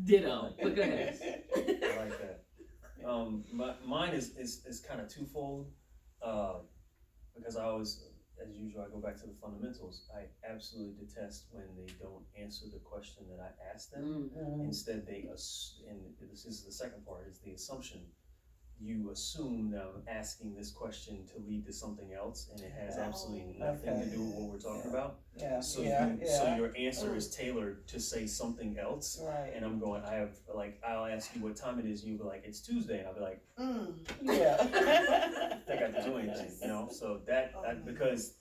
Ditto. But go ahead. I like that. Mine is kind of twofold. Uh, because I always, as usual, I go back to the fundamentals. I absolutely detest when they don't answer the question that I asked them. Instead, and this is the second part, is the assumption. You assume that I'm asking this question to lead to something else, and it has absolutely nothing to do with what we're talking about. So your answer is tailored to say something else, and I'm going. I'll ask you what time it is, and you'll be like, "It's Tuesday," and I'll be like, "I think I have to do anything," So because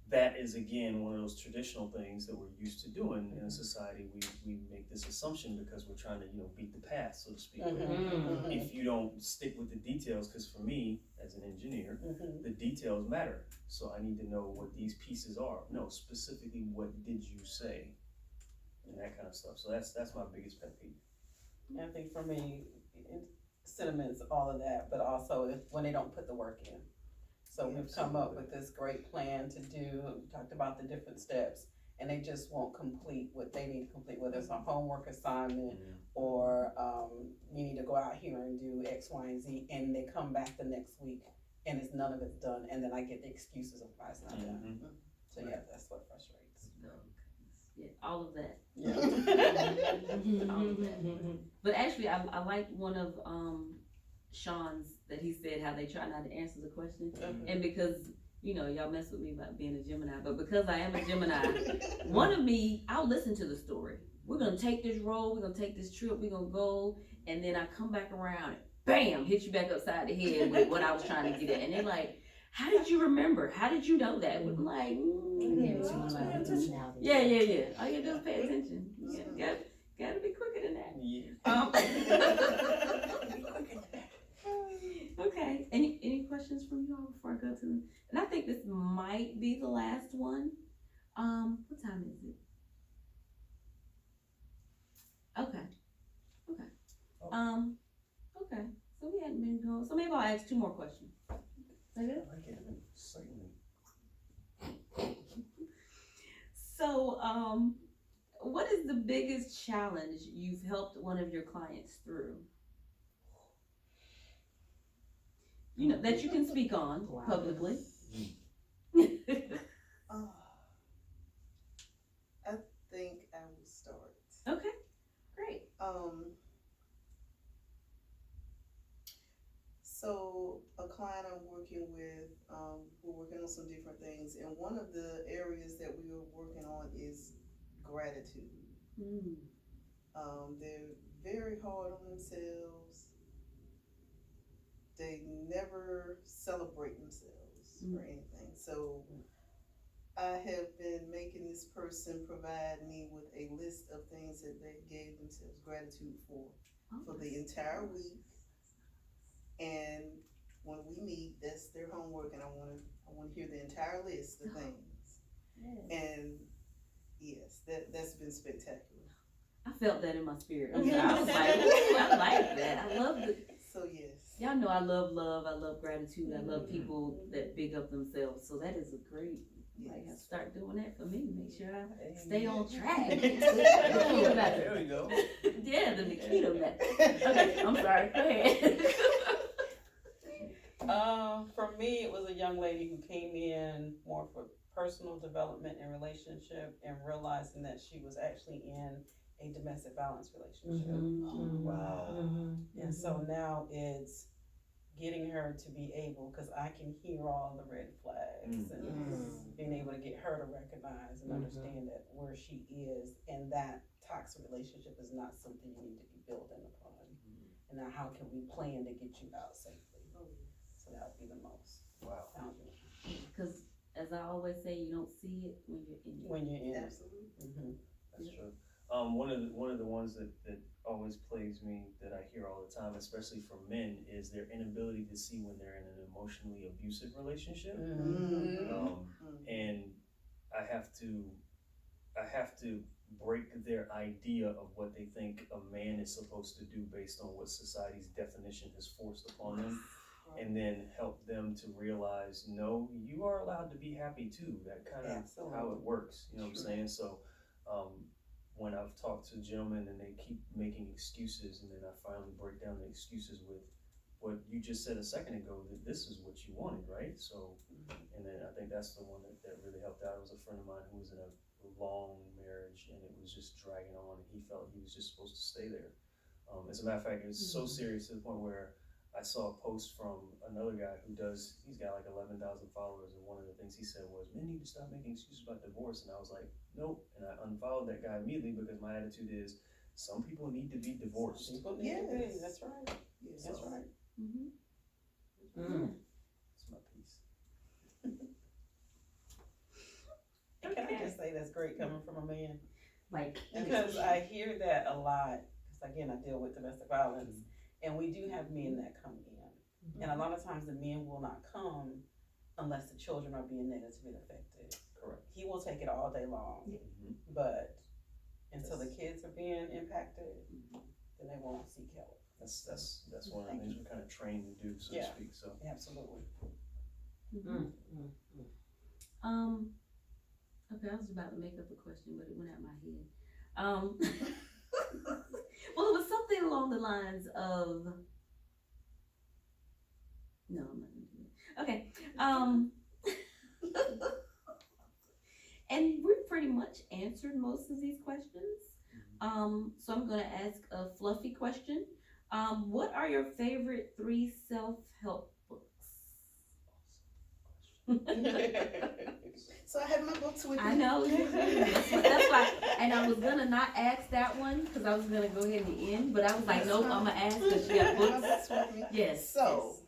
that is again one of those traditional things that we're used to doing in a society. We make this assumption because we're trying to beat the path, so to speak. If you don't stick with the details, because for me as an engineer, the details matter. So I need to know what these pieces are. No, specifically what did you say, and that kind of stuff. So that's my biggest pet peeve. I think for me, sentiments, all of that, but also when they don't put the work in. So we've come up with this great plan to do, we talked about the different steps, and they just won't complete what they need to complete, whether it's a homework assignment or you need to go out here and do X, Y, and Z, and they come back the next week and it's none of it's done, and then I get the excuses of why it's not done. So yeah, that's what frustrates. Yeah, all of that. Yeah. All of that. But actually, I like one of Sean's that he said how they try not to answer the question, and because y'all mess with me about being a Gemini, but because I am a Gemini, one of me, I'll listen to the story. We're gonna take this road, we're gonna take this trip, we're gonna go, and then I come back around and bam, hit you back upside the head with what I was trying to get at, and they're like, "How did you remember? How did you know that?" I'm like, yeah. All you do is pay attention. Yeah, gotta be quicker than that. Okay. Any questions from you all before I go to them? And I think this might be the last one. What time is it? Okay. Okay. Okay. So we hadn't been going. So maybe I'll ask 2 more questions. Is that good? I like it. Certainly. So, what is the biggest challenge you've helped one of your clients through? That you can speak on publicly. I think I will start. Okay, great. So a client I'm working with, we're working on some different things, and one of the areas that we are working on is gratitude. They're very hard on themselves. They never celebrate themselves or anything. So I have been making this person provide me with a list of things that they gave themselves gratitude for the entire week. And when we meet, that's their homework, and I want to hear the entire list of things. And yes, that's been spectacular. I felt that in my spirit. I was like, ooh, I like that. I love it. So yes. Y'all know I love love. I love gratitude. I love people that big up themselves. So that is a great. Like, I start doing that for me. Make sure I stay on track. There we go. Yeah, the Nikita method. Okay, I'm sorry. Go ahead. For me, it was a young lady who came in more for personal development and relationship, and realizing that she was actually in a domestic violence relationship. Wow. And so now it's getting her to be able, because I can hear all the red flags, and being able to get her to recognize and understand that where she is, and that toxic relationship is not something you need to be building upon. And now how can we plan to get you out safely? So that would be the most challenging. Because as I always say, you don't see it when you're in it. When you're in it. Absolutely. That's true. One of the ones that always plagues me, that I hear all the time, especially from men, is their inability to see when they're in an emotionally abusive relationship. And I have to break their idea of what they think a man is supposed to do based on what society's definition has forced upon them. And then help them to realize, no, you are allowed to be happy too. That kind of how it works. You know what I'm saying? So I've talked to gentlemen and they keep making excuses, and then I finally break down the excuses with what you just said a second ago, that this is what you wanted, right? So, and then I think that's the one that really helped out. It was a friend of mine who was in a long marriage and it was just dragging on, and he felt he was just supposed to stay there. As a matter of fact, it was so serious to the point where I saw a post from another guy he's got like 11,000 followers, and one of the things he said was, men need to stop making excuses about divorce. And I was like, nope. And I unfollowed that guy immediately because my attitude is, some people need to be divorced. People need to be, Yes. that's right, Yes. that's right. That's my piece. And can I just say that's great coming from a man? Like, Because I hear that a lot, because again, I deal with domestic violence, and we do have men that come in. And a lot of times the men will not come unless the children are being negatively affected. Correct. He will take it all day long, Mhm. but until the kids are being impacted, then they won't seek help. That's one of the things we're kind of trained to do, so to Yeah. speak, so. Absolutely. Okay, I was about to make up a question, but it went out my head. Well, it was something along the lines of. No, I'm not gonna do it. Okay. And we pretty much answered most of these questions. So I'm gonna ask a fluffy question. What are your favorite 3 self-help books? So I have my books with me. I know. That's why, and I was gonna not ask that one because I was gonna go ahead and end, but I was like, nope, I'm gonna ask because she got I have my books. books with me. Yes. So,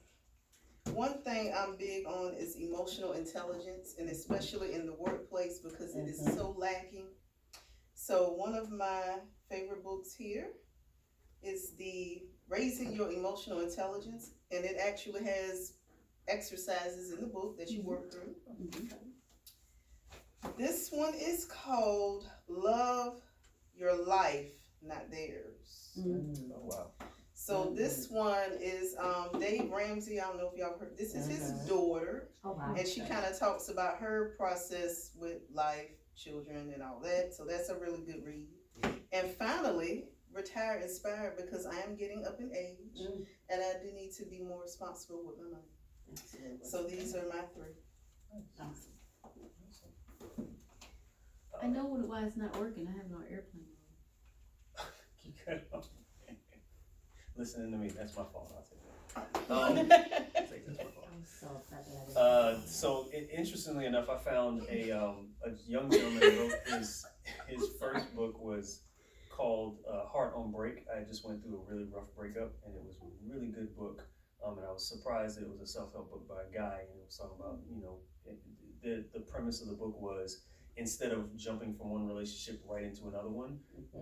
one thing I'm big on is emotional intelligence, and especially in the workplace because it is so lacking. So one of my favorite books here is the Raising Your Emotional Intelligence, and it actually has exercises in the book that you work through. This one is called Love Your Life, Not Theirs. Oh, wow. So this one is Dave Ramsey. I don't know if y'all heard. This is his daughter, Oh wow. and she kind of talks about her process with life, children, and all that. So that's a really good read. And finally, Retire Inspired, because I am getting up in age, and I do need to be more responsible with my money. Absolutely. So these are my 3. Awesome. I know why it's not working. I have it on airplane mode. Listening to me, that's my fault. I'll take that. Take that's my fault. I'm so upset So interestingly enough, I found a young gentleman who wrote his first book was called Heart on Break. I just went through a really rough breakup, and it was a really good book. And I was surprised that it was a self-help book by a guy, and it was talking about, the premise of the book was, instead of jumping from one relationship right into another one,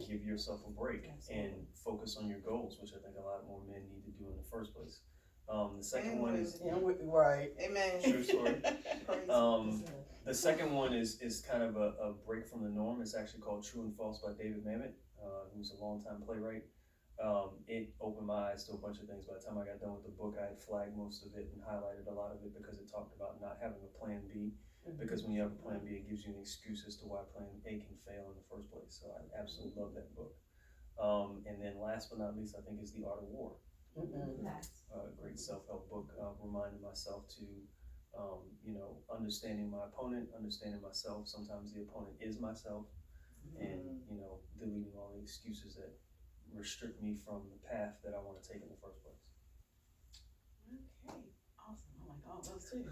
give yourself a break and focus on your goals, which I think a lot more men need to do in the first place. The second one is Right. Amen. True story. Praise The second one is kind of a break from the norm. It's actually called True and False by David Mamet, who's a longtime playwright. It opened my eyes to a bunch of things. By the time I got done with the book, I had flagged most of it and highlighted a lot of it because it talked about not having a plan B. Because when you have a plan B, it gives you an excuse as to why plan A can fail in the first place. So I absolutely love that book. And then last but not least, I think is The Art of War. Great self-help book, reminding myself to, understanding my opponent, understanding myself. Sometimes the opponent is myself, and, deleting all the excuses that restrict me from the path that I want to take in the first place. Okay, awesome. I like all those too.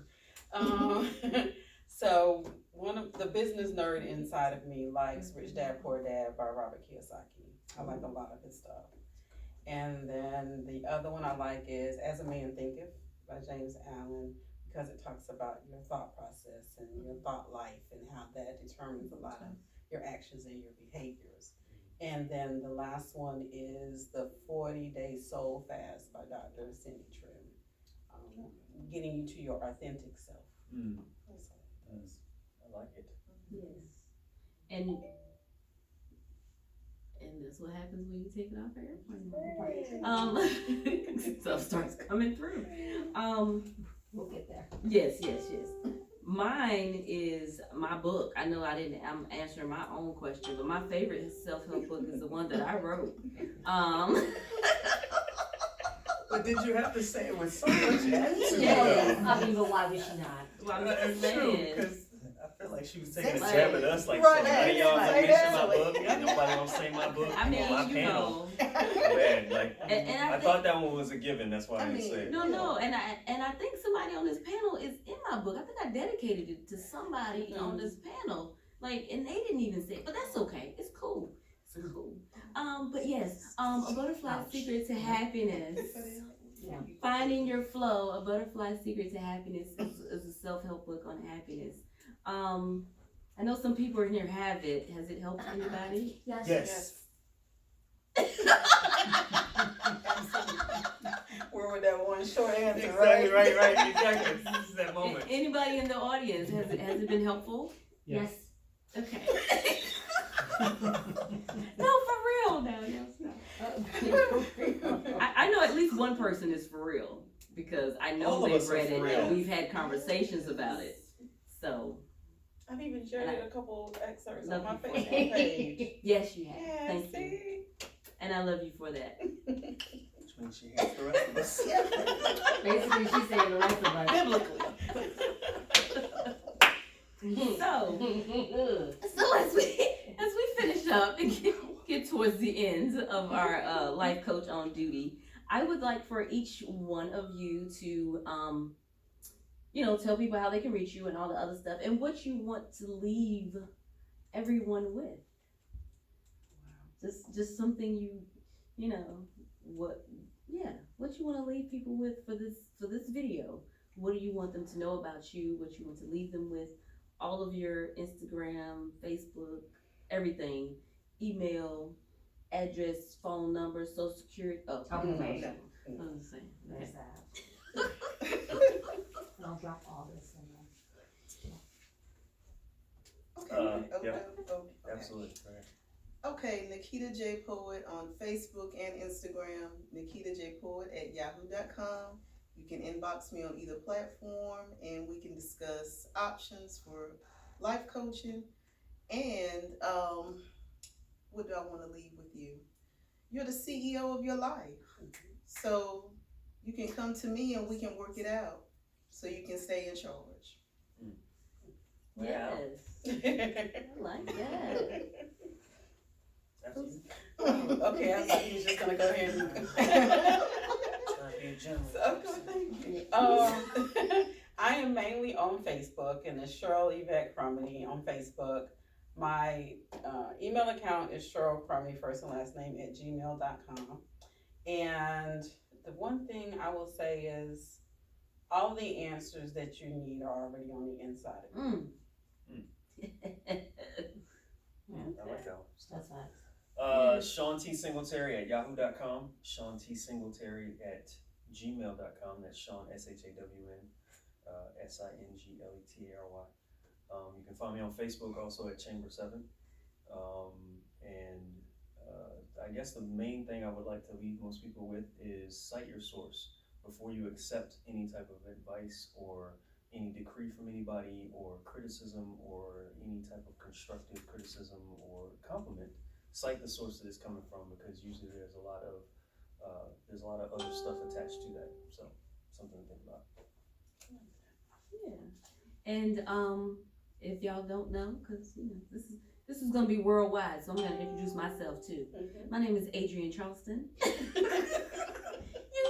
So one of the business nerd inside of me likes Rich Dad Poor Dad by Robert Kiyosaki. I like a lot of his stuff. And then the other one I like is As a Man Thinketh by James Allen, because it talks about your thought process and your thought life and how that determines a lot of your actions and your behaviors. And then the last one is the 40-Day Soul Fast by Dr. Cindy Trim, getting you to your authentic self. I like it. Yes. And that's what happens when you take it off the airplane. Stuff starts coming through. We'll get there. Yes. Mine is my book. I know I'm answering my own question, but my favorite self-help book is the one that I wrote. But did you have to say it with so much attitude? Yes, I mean, but why would she not? Well, It's man. true, because I feel like she was taking a Like- jab at us, like, Right, so none of y'all gonna say mention that. my book, and nobody gonna say my book I on mean, my you panel. know, Man, like, and I thought that one was a given, that's why I didn't say it. no, and I think somebody on this panel is in my book. I think I dedicated it to somebody on this panel, like, and they didn't even say it, but that's okay. It's cool. It's cool. But yes, a butterfly secret to happiness. Yeah. Finding Your Flow, A Butterfly's Secret to Happiness is a self-help book on happiness. I know some people in here have it. Has it helped anybody? Yes. Yes. Where would that one short answer, Exactly, right, exactly. This is that moment. Anybody in the audience, has it been helpful? Yes. Okay. No, for real now. I know at least one person is for real because I know All of they've us are read for it real. and we've had conversations about it. So, I've even shared a couple excerpts on Love my you for Facebook page. yes, you have. Yeah, Thank you. see? And I love you for that. Which means she hates the rest of us. Basically, she's saying the rest of us. Biblically. So as we finish up and get towards the end of our life coach on duty, I would like for each one of you to tell people how they can reach you and all the other stuff and what you want to leave everyone with. Just something what you want to leave people with for this video. What do you want them to know about you? What you want to leave them with? All of your Instagram, Facebook, everything, email, address, phone number, social security. Oh, Okay. I was saying. There's that. And I'll drop all this in there. Okay. Absolutely, right. Okay, Nikita J. Poet on Facebook and Instagram, Nikita J. Poet at yahoo.com. You can inbox me on either platform and we can discuss options for life coaching. And what do I want to leave with you? You're the CEO of your life. So you can come to me and we can work it out so you can stay in charge. Yes, I like that. That's you. Okay, I thought he was just gonna go ahead and. Trying to be a gentleman. Okay, thank you. I am mainly on Facebook and it's Cheryl Yvette Crummy on Facebook. My email account is Cheryl Crummy, first and last name, @gmail.com. And the one thing I will say is all the answers that you need are already on the inside of you. I like that one. That's nice. Sean T. Singletary at yahoo.com, Sean T. Singletary at gmail.com. That's Sean, SHAWN, SINGLETARY. You can find me on Facebook also at Chamber 7. I guess the main thing I would like to leave most people with is cite your source before you accept any type of advice or any decree from anybody or criticism or any type of constructive criticism or compliment. Cite the source that it's coming from because usually there's a lot of other stuff attached to that. So something to think about. Yeah, and if y'all don't know, because this is gonna be worldwide, so I'm gonna introduce myself too. My name is Adrienne Charleston. You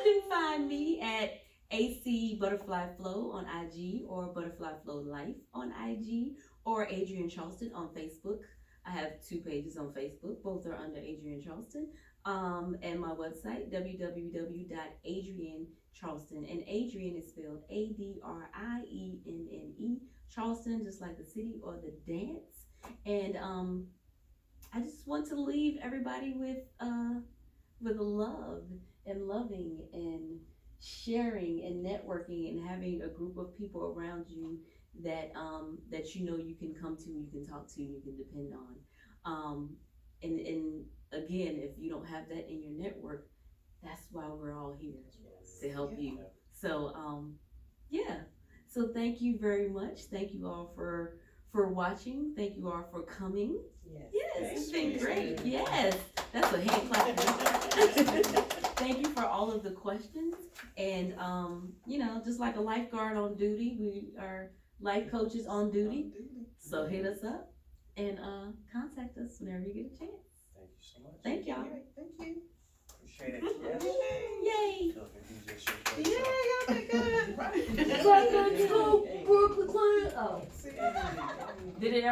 can find me at AC Butterfly Flow on IG or Butterfly Flow Life on IG or Adrienne Charleston on Facebook. I have 2 pages on Facebook. Both are under Adrienne Charleston. And my website, www.adriennecharleston. And Adrienne is spelled ADRIENNE. Charleston, just like the city or the dance. And I just want to leave everybody with love and loving and sharing and networking and having a group of people around you that you can come to, you can talk to, you can depend on. And again, if you don't have that in your network, that's why we're all here, to help you. So So thank you very much. Thank you all for watching. Thank you all for coming. Yes, it's been great. Yes, that's a hand clap. Thank you for all of the questions. And, you know, just like a lifeguard on duty, we are life coaches on duty. So hit us up and contact us whenever you get a chance. Thank you so much. Thank y'all. Thank you. Appreciate it. Yes. Yay! Feel like a DJ show. Yeah, y'all did good. Right. Brooklyn, oh. See? Did it ever